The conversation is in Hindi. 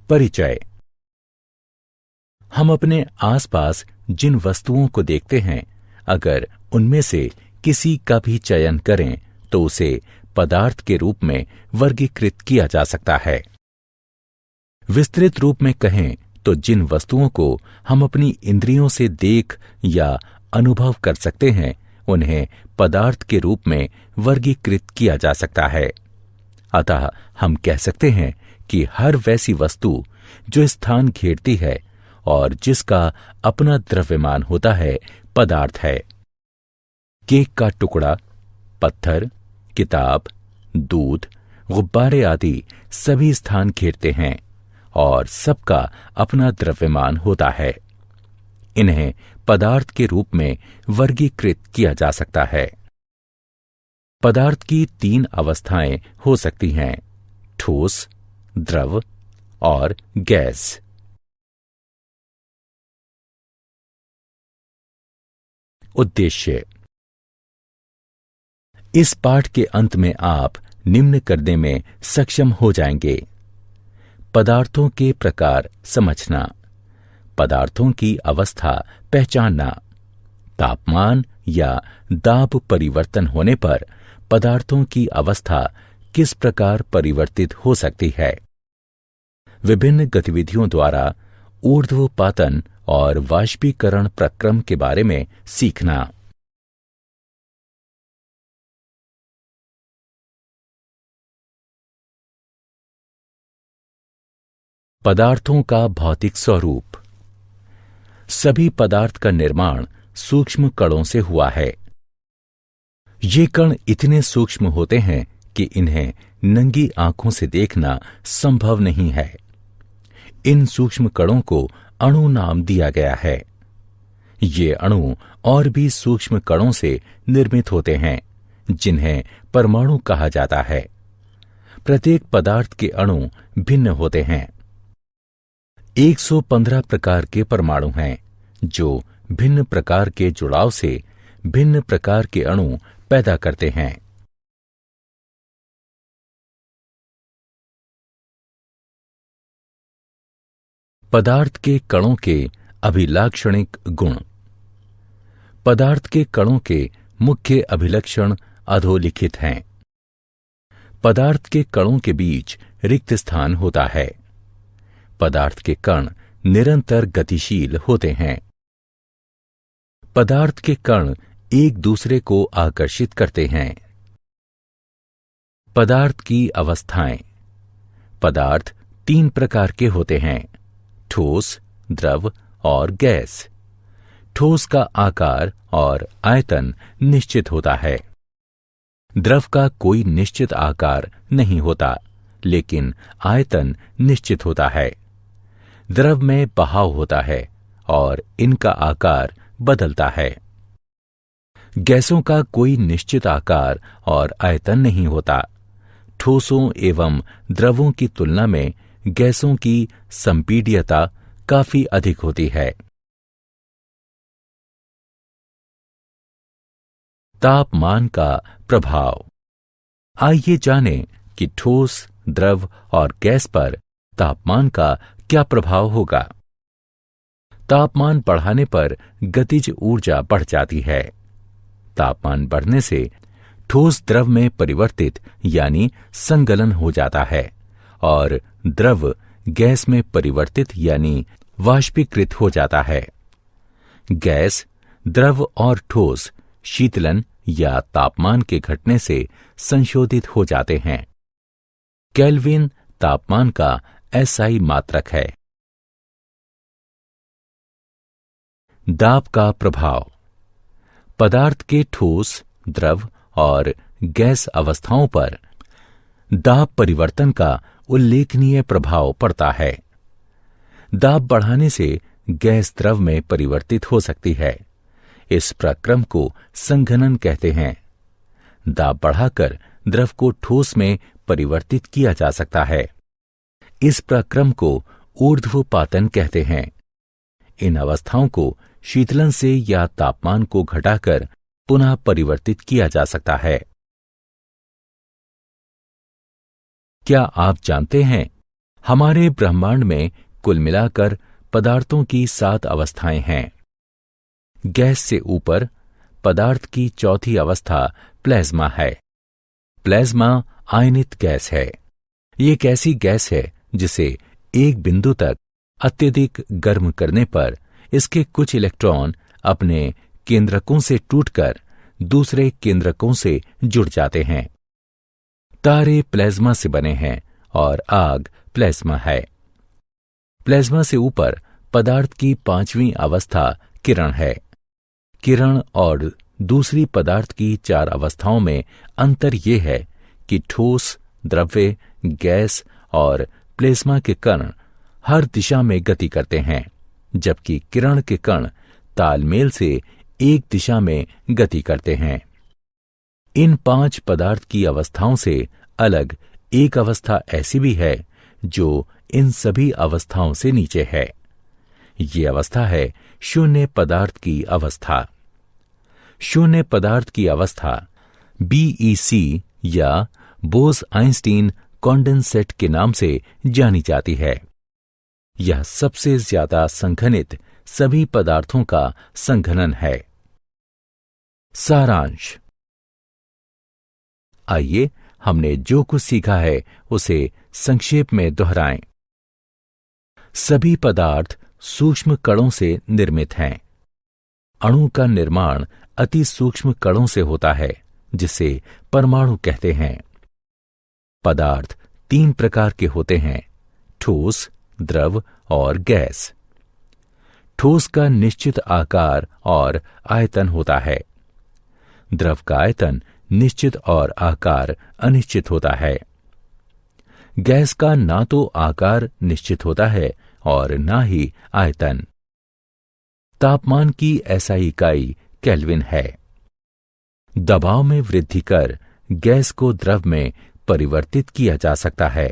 परिचय। हम अपने आसपास जिन वस्तुओं को देखते हैं, अगर उनमें से किसी का भी चयन करें तो उसे पदार्थ के रूप में वर्गीकृत किया जा सकता है। विस्तृत रूप में कहें तो जिन वस्तुओं को हम अपनी इंद्रियों से देख या अनुभव कर सकते हैं, उन्हें पदार्थ के रूप में वर्गीकृत किया जा सकता है। अतः हम कह सकते हैं कि हर वैसी वस्तु जो स्थान घेरती है और जिसका अपना द्रव्यमान होता है, पदार्थ है। केक का टुकड़ा, पत्थर, किताब, दूध, गुब्बारे आदि सभी स्थान घेरते हैं और सबका अपना द्रव्यमान होता है। इन्हें पदार्थ के रूप में वर्गीकृत किया जा सकता है। पदार्थ की 3 अवस्थाएं हो सकती हैं: ठोस, द्रव और गैस। उद्देश्य। इस पाठ के अंत में आप निम्न करने में सक्षम हो जाएंगे: पदार्थों के प्रकार समझना, पदार्थों की अवस्था पहचानना, तापमान या दाब परिवर्तन होने पर पदार्थों की अवस्था किस प्रकार परिवर्तित हो सकती है, विभिन्न गतिविधियों द्वारा ऊर्ध्वपातन और वाष्पीकरण प्रक्रम के बारे में सीखना। पदार्थों का भौतिक स्वरूप। सभी पदार्थ का निर्माण सूक्ष्म कणों से हुआ है। ये कण इतने सूक्ष्म होते हैं कि इन्हें नंगी आंखों से देखना संभव नहीं है। इन सूक्ष्म कणों को अणु नाम दिया गया है। ये अणु और भी सूक्ष्म कणों से निर्मित होते हैं, जिन्हें परमाणु कहा जाता है। प्रत्येक पदार्थ के अणु भिन्न होते हैं। 115 प्रकार के परमाणु हैं, जो भिन्न प्रकार के जुड़ाव से भिन्न प्रकार के अणु पैदा करते हैं। पदार्थ के कणों के अभिलाक्षणिक गुण। पदार्थ के कणों के मुख्य अभिलक्षण अधोलिखित हैं। पदार्थ के कणों के बीच रिक्त स्थान होता है। पदार्थ के कण निरंतर गतिशील होते हैं। पदार्थ के कण एक दूसरे को आकर्षित करते हैं। पदार्थ की अवस्थाएं। पदार्थ 3 प्रकार के होते हैं: ठोस, द्रव और गैस। ठोस का आकार और आयतन निश्चित होता है। द्रव का कोई निश्चित आकार नहीं होता, लेकिन आयतन निश्चित होता है। द्रव में बहाव होता है और इनका आकार बदलता है। गैसों का कोई निश्चित आकार और आयतन नहीं होता। ठोसों एवं द्रवों की तुलना में गैसों की संपीड्यता काफी अधिक होती है। तापमान का प्रभाव। आइए जानें कि ठोस, द्रव और गैस पर तापमान का क्या प्रभाव होगा। तापमान बढ़ाने पर गतिज ऊर्जा बढ़ जाती है। तापमान बढ़ने से ठोस द्रव में परिवर्तित यानी संगलन हो जाता है और द्रव गैस में परिवर्तित यानी वाष्पीकृत हो जाता है। गैस, द्रव और ठोस शीतलन या तापमान के घटने से संशोधित हो जाते हैं। केल्विन तापमान का एसआई मात्रक है। दाब का प्रभाव। पदार्थ के ठोस, द्रव और गैस अवस्थाओं पर दाब परिवर्तन का उल्लेखनीय प्रभाव पड़ता है। दाब बढ़ाने से गैस द्रव में परिवर्तित हो सकती है। इस प्रक्रम को संघनन कहते हैं। दाब बढ़ाकर द्रव को ठोस में परिवर्तित किया जा सकता है। इस प्रक्रम को ऊर्ध्वपातन कहते हैं। इन अवस्थाओं को शीतलन से या तापमान को घटाकर पुनः परिवर्तित किया जा सकता है। क्या आप जानते हैं, हमारे ब्रह्मांड में कुल मिलाकर पदार्थों की 7 अवस्थाएं हैं। गैस से ऊपर पदार्थ की चौथी अवस्था प्लाज्मा है। प्लाज्मा आयनित गैस है। ये एक ऐसी गैस है जिसे एक बिंदु तक अत्यधिक गर्म करने पर इसके कुछ इलेक्ट्रॉन अपने केंद्रकों से टूटकर दूसरे केंद्रकों से जुड़ जाते हैं। तारे प्लाज्मा से बने हैं और आग प्लाज्मा है। प्लाज्मा से ऊपर पदार्थ की 5वीं अवस्था किरण है। किरण और दूसरी पदार्थ की 4 अवस्थाओं में अंतर यह है कि ठोस, द्रव्य, गैस और प्लाज्मा के कण हर दिशा में गति करते हैं, जबकि किरण के कण तालमेल से एक दिशा में गति करते हैं। इन 5 पदार्थ की अवस्थाओं से अलग एक अवस्था ऐसी भी है जो इन सभी अवस्थाओं से नीचे है। ये अवस्था है शून्य पदार्थ की अवस्था। शून्य पदार्थ की अवस्था BEC या बोस-आइंस्टीन कॉन्डेंसेट के नाम से जानी जाती है। यह सबसे ज्यादा संघनित सभी पदार्थों का संघनन है। सारांश। आइए हमने जो कुछ सीखा है उसे संक्षेप में दोहराएं। सभी पदार्थ सूक्ष्म कणों से निर्मित हैं। अणु का निर्माण अति सूक्ष्म कणों से होता है, जिसे परमाणु कहते हैं। पदार्थ 3 प्रकार के होते हैं: ठोस, द्रव और गैस। ठोस का निश्चित आकार और आयतन होता है। द्रव का आयतन निश्चित और आकार अनिश्चित होता है। गैस का ना तो आकार निश्चित होता है और ना ही आयतन। तापमान की SI इकाई केल्विन है। दबाव में वृद्धि कर गैस को द्रव में परिवर्तित किया जा सकता है।